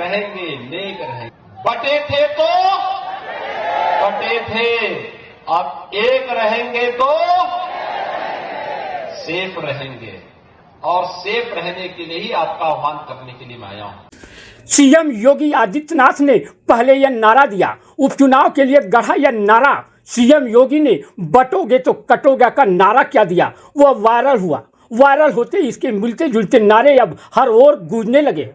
रहेंगे, नेक रहेंगे। बटे थे तो कटे थे, अब एक रहेंगे तो सेफ रहेंगे, और सेफ रहने के लिए ही आपका आह्वान करने के लिए मैं आया हूं। सीएम योगी आदित्यनाथ ने पहले यह नारा दिया, उपचुनाव के लिए गढ़ा यह नारा। सीएम योगी ने बटोगे तो कटोगे का नारा क्या दिया, वह वायरल हुआ। वायरल होते इसके मिलते जुलते नारे अब हर ओर गूंजने लगे।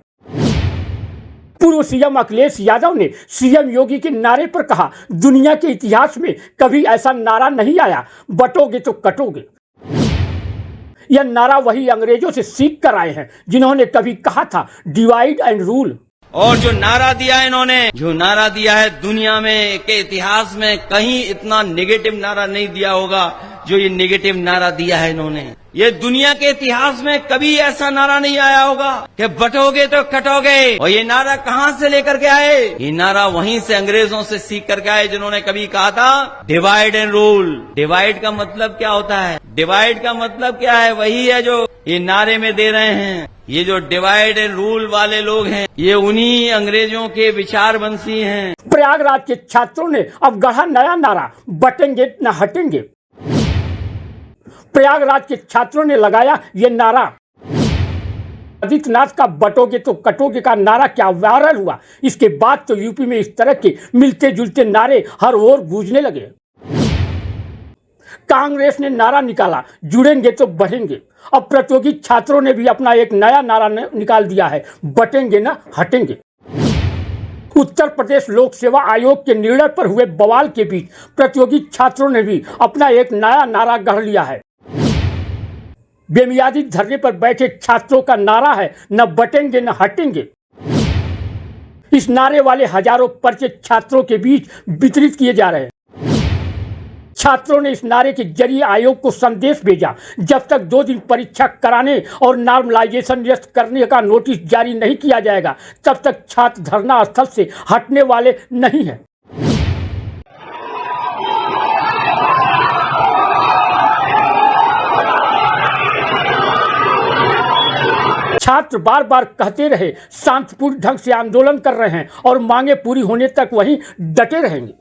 पूर्व सीएम अखिलेश यादव ने सीएम योगी के नारे पर कहा, दुनिया के इतिहास में कभी ऐसा नारा नहीं आया, बटोगे तो कटोगे। यह नारा वही अंग्रेजों से सीख कर आए हैं जिन्होंने कभी कहा था डिवाइड एंड रूल। और जो नारा दिया है इन्होंने, जो नारा दिया है, दुनिया में के इतिहास में कहीं इतना नेगेटिव नारा नहीं दिया होगा जो ये नेगेटिव नारा दिया है इन्होंने। ये दुनिया के इतिहास में कभी ऐसा नारा नहीं आया होगा कि बटोगे तो कटोगे। और ये नारा कहां से लेकर के आए? ये नारा वहीं से अंग्रेजों से सीख करके आए जिन्होंने कभी कहा था डिवाइड एंड रूल। डिवाइड का मतलब क्या होता है? डिवाइड का मतलब क्या है? वही है जो ये नारे में दे रहे हैं। ये जो डिवाइड एंड रूल वाले लोग हैं, ये उन्हीं अंग्रेजों के विचारवंशी हैं। प्रयागराज के छात्रों ने अब गढ़ा नया नारा, बटेंगे न हटेंगे। प्रयागराज के छात्रों ने लगाया ये नारा। आदित्यनाथ का बटोगे तो कटोगे का नारा क्या वायरल हुआ। इसके बाद तो यूपी में इस तरह के मिलते जुलते नारे हर ओर गूंजने लगे। कांग्रेस ने नारा निकाला, जुड़ेंगे तो बढ़ेंगे। अब प्रतियोगी छात्रों ने भी अपना एक नया नारा निकाल दिया है, बटेंगे न हटेंगे। उत्तर प्रदेश लोक सेवा आयोग के निर्णय पर हुए बवाल के बीच प्रतियोगी छात्रों ने भी अपना एक नया नारा गढ़ लिया है। बेमियादी धरने पर बैठे छात्रों का नारा है, न बटेंगे न हटेंगे। इस नारे वाले हजारों पर्चे छात्रों के बीच वितरित किए जा रहे हैं। छात्रों ने इस नारे के जरिए आयोग को संदेश भेजा, जब तक 2 दिन परीक्षा कराने और नॉर्मलाइजेशन निरस्त करने का नोटिस जारी नहीं किया जाएगा, तब तक छात्र धरना स्थल से हटने वाले नहीं हैं। छात्र बार बार कहते रहे शांतिपूर्ण ढंग से आंदोलन कर रहे हैं और मांगे पूरी होने तक वहीं डटे रहेंगे।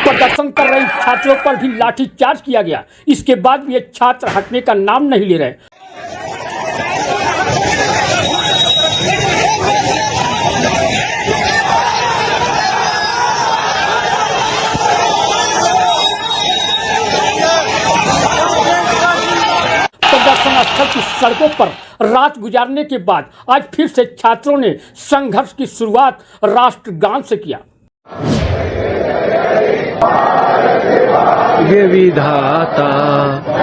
प्रदर्शन कर रहे छात्रों पर भी लाठीचार्ज किया गया। इसके बाद भी ये छात्र हटने का नाम नहीं ले रहे। प्रदर्शन स्थल की सड़कों पर रात गुजारने के बाद आज फिर से छात्रों ने संघर्ष की शुरुआत राष्ट्रगान से किया। ये विधाता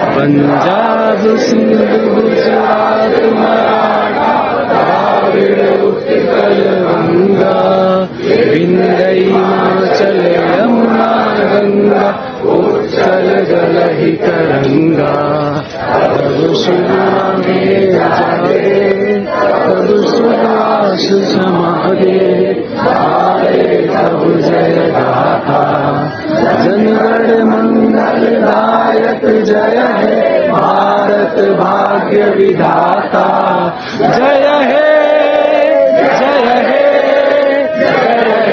पंजाब सिंध गुजरात मराठा द्राविड़ उत्कल गंगा विंध्य हिमाचल यमुना गंगा उच्चल जलहि तरंगा। तब सुना में जागे तब सुहास समागे आए तब जय गाथा। जनगण मंगल दायक जय है भारत भाग्य विधाता। जय है जय है जय है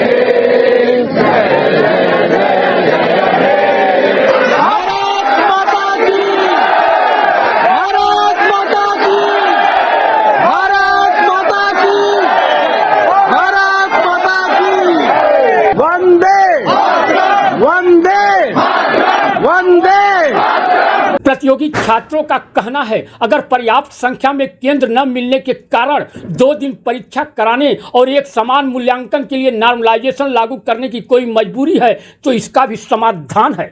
प्रतियोगी छात्रों का कहना है, अगर पर्याप्त संख्या में केंद्र न मिलने के कारण 2 दिन परीक्षा कराने और एक समान मूल्यांकन के लिए नॉर्मलाइजेशन लागू करने की कोई मजबूरी है तो इसका भी समाधान है।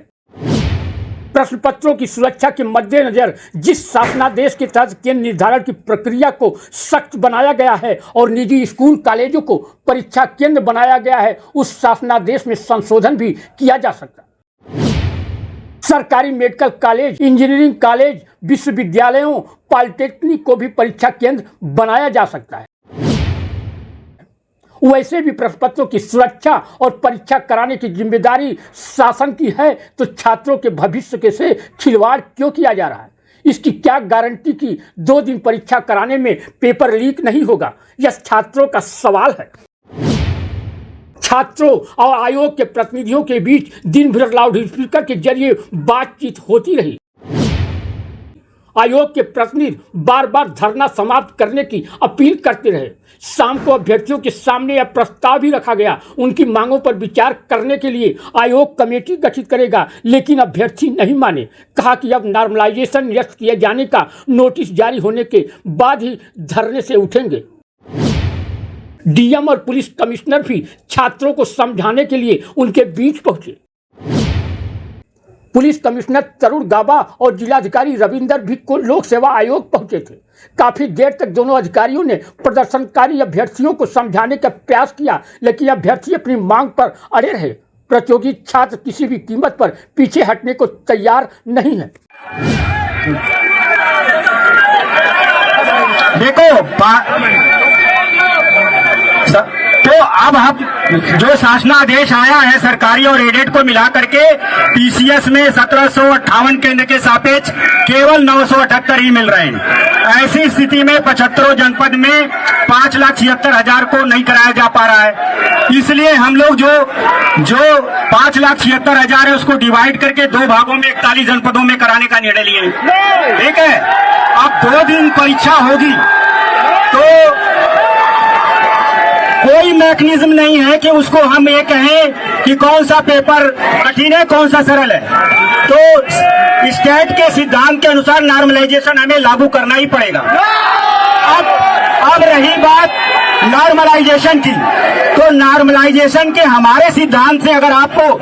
प्रश्न पत्रों की सुरक्षा के मद्देनजर जिस शासनादेश के तहत केंद्र निर्धारण की प्रक्रिया को सख्त बनाया गया है और निजी स्कूल कॉलेजों को परीक्षा केंद्र बनाया गया है, उस शासनादेश में संशोधन भी किया जा सकता है। सरकारी मेडिकल कॉलेज, इंजीनियरिंग कॉलेज, विश्वविद्यालयों, पॉलिटेक्निक को भी परीक्षा केंद्र बनाया जा सकता है। वैसे भी प्रश्न पत्रों की सुरक्षा और परीक्षा कराने की जिम्मेदारी शासन की है, तो छात्रों के भविष्य के से खिलवाड़ क्यों किया जा रहा है? इसकी क्या गारंटी कि 2 दिन परीक्षा कराने में पेपर लीक नहीं होगा? यह छात्रों का सवाल है। छात्रों और आयोग के प्रतिनिधियों के बीच दिन भर लाउड स्पीकर के जरिए बातचीत होती रही। आयोग के प्रतिनिधि बार बार धरना समाप्त करने की अपील करते रहे। शाम को अभ्यर्थियों के सामने यह प्रस्ताव भी रखा गया, उनकी मांगों पर विचार करने के लिए आयोग कमेटी गठित करेगा, लेकिन अभ्यर्थी नहीं माने। कहा कि अब नॉर्मलाइजेशन निरस्त किए जाने का नोटिस जारी होने के बाद ही धरने से उठेंगे। डीएम और पुलिस कमिश्नर भी छात्रों को समझाने के लिए उनके बीच पहुंचे। पुलिस कमिश्नर तरुण गाबा और जिलाधिकारी रविंदर भी को लोक सेवा आयोग पहुंचे थे। काफी देर तक दोनों अधिकारियों ने प्रदर्शनकारी अभ्यर्थियों को समझाने का प्रयास किया, लेकिन अभ्यर्थी अपनी मांग पर अड़े रहे। प्रतियोगी छात्र किसी भी कीमत पर पीछे हटने को तैयार नहीं है। देखो तो अब हम जो शासनादेश आया है सरकारी और एडेड को मिला करके पीसीएस में 1758 केंद्र के सापेक्ष केवल 978 ही मिल रहे हैं। ऐसी स्थिति में 75 जनपद में 5,76,000 को नहीं कराया जा पा रहा है। इसलिए हम लोग जो 5,76,000 है उसको डिवाइड करके 2 भागों में 41 जनपदों में कराने का निर्णय लिए। ठीक है, अब 2 दिन परीक्षा होगी तो कोई मैकेनिज्म नहीं है कि उसको हम ये कहें कि कौन सा पेपर कठिन है कौन सा सरल है। तो स्टेट के सिद्धांत के अनुसार नॉर्मलाइजेशन हमें लागू करना ही पड़ेगा। अब रही बात नॉर्मलाइजेशन की, तो नॉर्मलाइजेशन के हमारे सिद्धांत से अगर आपको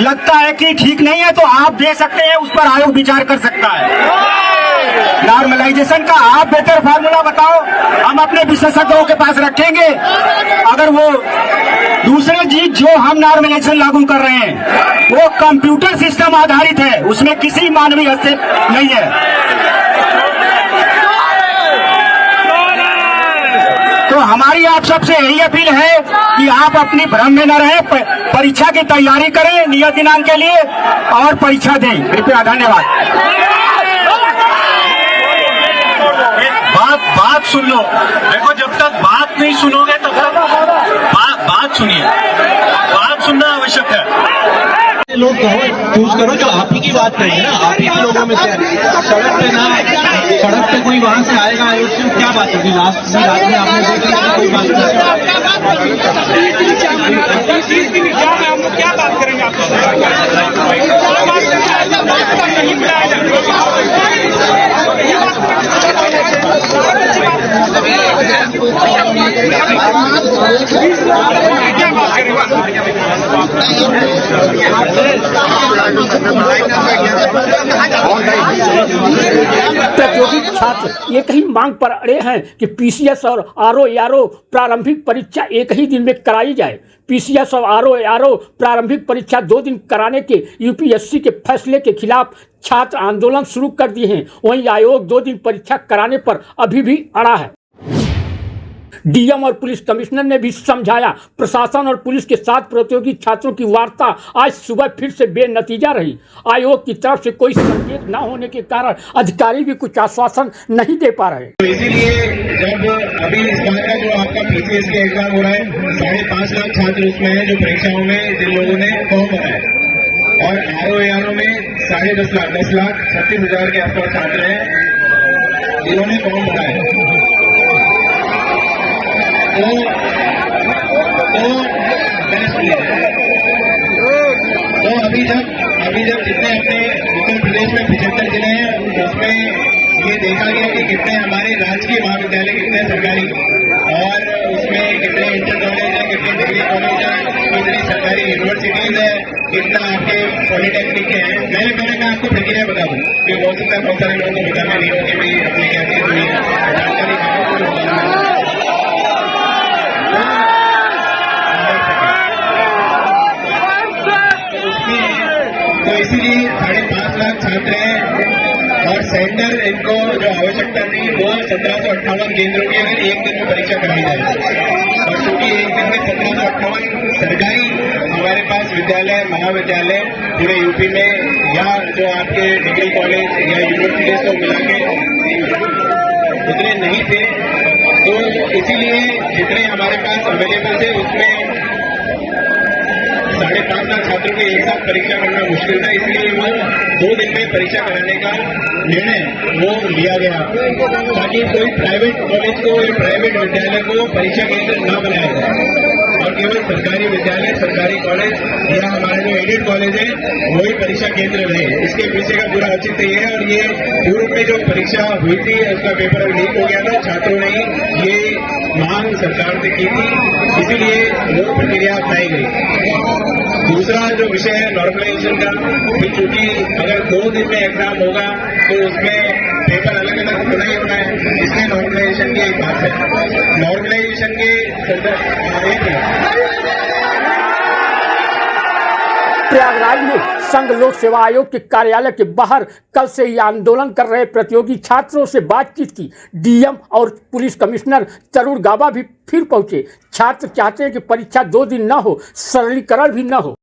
लगता है कि ठीक नहीं है तो आप दे सकते हैं, उस पर आयोग विचार कर सकता है। नॉर्मलाइजेशन का आप बेहतर फार्मूला बताओ, हम अपने विशेषज्ञों के पास रखेंगे। अगर वो दूसरे चीज जो हम नॉर्मलाइजेशन लागू कर रहे हैं वो कंप्यूटर सिस्टम आधारित है, उसमें किसी मानवीय हस्तक्षेप नहीं है। तो हमारी आप सबसे यही अपील है कि आप अपनी भ्रम में न रहें, परीक्षा की तैयारी करें नियत दिनांक के लिए और परीक्षा दें। कृपया धन्यवाद। बात सुन लो। देखो, जब तक बात नहीं सुनोगे तब तक बात सुनिए, बात सुनना आवश्यक है। लोग चूज करो जो आप ही की बात करेंगे ना, आप ही के लोगों में से। सड़क पे कोई वहां से आएगा आयोग से, क्या बात होगी? लास्ट में आपने देखा कोई बात नहीं। हम लोग क्या बात करेंगे प्रतियोगी छात्र एक ही मांग पर अड़े हैं कि पीसीएस और आरओ प्रारंभिक परीक्षा एक ही दिन में कराई जाए। पीसीएस और आरओ प्रारंभिक परीक्षा 2 दिन कराने के यूपीएससी के फैसले के खिलाफ छात्र आंदोलन शुरू कर दिए हैं। वहीं आयोग 2 दिन परीक्षा कराने पर अभी भी अड़ा है। डीएम और पुलिस कमिश्नर ने भी समझाया। प्रशासन और पुलिस के साथ प्रतियोगी छात्रों की वार्ता आज सुबह फिर से बेनतीजा रही। आयोग की तरफ से कोई संकेत न होने के कारण अधिकारी भी कुछ आश्वासन नहीं दे पा रहे। तो इसीलिए जब अभी इस बार का जो आपका पीसीएस के एग्जाम हो रहा है, 5.5 लाख छात्र उसमें है जो परीक्षाओं में जिन लोगों ने फॉर्म भरा है, और आरओ में 10.5 लाख 10,36,000 के आसपास छात्र हैं जिन्होंने फॉर्म भरा है। तो अभी जब जितने अपने उत्तर प्रदेश में 75 जिले हैं उसमें ये देखा गया कि कितने हमारे राजकीय महाविद्यालय, कितने सरकारी, और उसमें कितने इंटर कॉलेज है, कितने डिग्री कॉलेज है, कितनी सरकारी यूनिवर्सिटीज है, कितना आपके पॉलिटेक्निक है। मैं आपको प्रक्रिया बता दूं कि हो सकता है बहुत सारे लोगों को बताना नहीं हो कि भाई अपनी कैसी हुई जानकारी। तो इसीलिए 5.5 लाख छात्र हैं और सेंटर इनको जो आवश्यकता थी वो 1758 केंद्रों की अगर एक दिन में परीक्षा कराई जाए, और चूंकि एक दिन में 1758 सरकारी हमारे पास विद्यालय महाविद्यालय पूरे यूपी में या जो आपके डिग्री कॉलेज या यूनिवर्सिटीज को मिला के उतने नहीं थे, तो इसीलिए जितने हमारे पास अवेलेबल थे उसमें 5.5 लाख छात्रों की एक साथ परीक्षा करना मुश्किल था, इसलिए वो 2 दिन में परीक्षा कराने का निर्णय वो लिया गया, ताकि कोई प्राइवेट कॉलेज को या प्राइवेट विद्यालय को परीक्षा केंद्र न बनाया जाए और केवल सरकारी विद्यालय, सरकारी कॉलेज या हमारे जो एडेड कॉलेज है वही परीक्षा केंद्र रहे। इसके पीछे का पूरा औचित्य ये है, और ये पूर्व में जो परीक्षा हुई थी उसका पेपर लीक हो गया था, छात्रों ने ये मांग सरकार से की थी, इसीलिए वो प्रक्रिया अपनाई गई। दूसरा जो विषय है नॉर्मलाइजेशन का, क्योंकि अगर 2 दिन में एग्जाम होगा तो उसमें पेपर अलग अलग होना ही होना है, इसलिए नॉर्मलाइजेशन की एक बात है। नॉर्मलाइजेशन के प्रयागराज में संघ लोक सेवा आयोग के कार्यालय के बाहर कल से ही आंदोलन कर रहे प्रतियोगी छात्रों से बातचीत की डीएम और पुलिस कमिश्नर तरुण गाबा भी फिर पहुंचे। छात्र चाहते हैं कि परीक्षा 2 दिन न हो, सरलीकरण भी न हो।